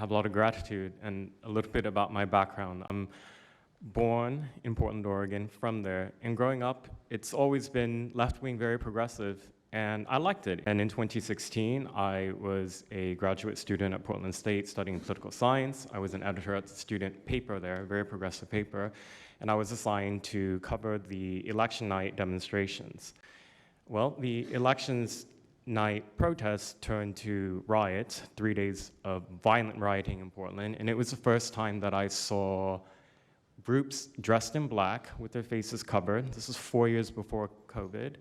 have a lot of gratitude and a little bit about my background. I'm born in Portland, Oregon, from there. And growing up, it's always been left-wing, very progressive, and I liked it. And in 2016, I was a graduate student at Portland State studying political science. I was an editor at the student paper there, a very progressive paper, and I was assigned to cover the election night demonstrations. Well, the elections night protests turned to riots, 3 days of violent rioting in Portland, and it was the first time that I saw groups dressed in black with their faces covered. This was 4 years before COVID.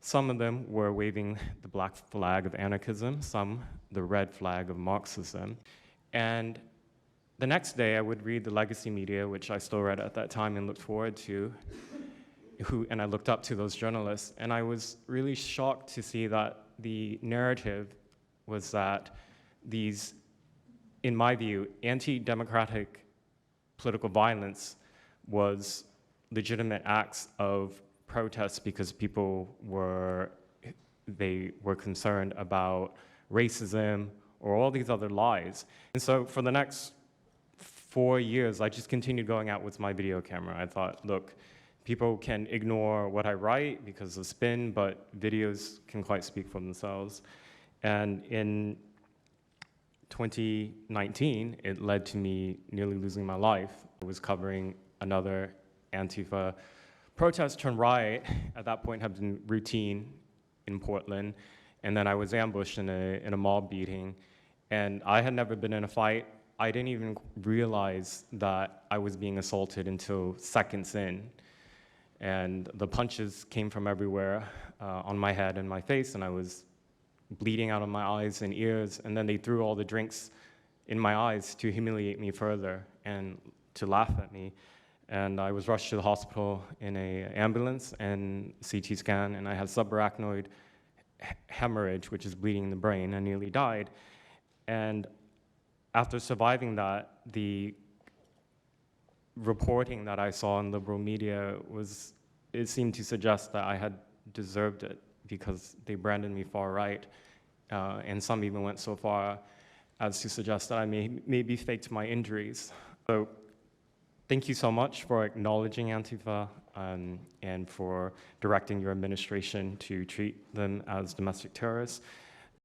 Some of them were waving the black flag of anarchism, some the red flag of Marxism. And the next day I would read the legacy media, which I still read at that time and looked forward to, and I looked up to those journalists, and I was really shocked to see that the narrative was that these, in my view, anti-democratic political violence was legitimate acts of protest because people were concerned about racism or all these other lies. And so for the next 4 years, I just continued going out with my video camera. I thought, look, people can ignore what I write because of spin, but videos can quite speak for themselves. And in 2019, it led to me nearly losing my life. I was covering another Antifa protest turned riot. At that point had been routine in Portland. And then I was ambushed in a mob beating. And I had never been in a fight. I didn't even realize that I was being assaulted until seconds in. And the punches came from everywhere on my head and my face, and I was bleeding out of my eyes and ears, and then they threw all the drinks in my eyes to humiliate me further and to laugh at me. And I was rushed to the hospital in an ambulance and CT scan, and I had subarachnoid hemorrhage, which is bleeding in the brain. I nearly died. And after surviving that, the reporting that I saw in liberal media it seemed to suggest that I had deserved it because they branded me far right, and some even went so far as to suggest that I maybe faked my injuries. So thank you so much for acknowledging Antifa and for directing your administration to treat them as domestic terrorists.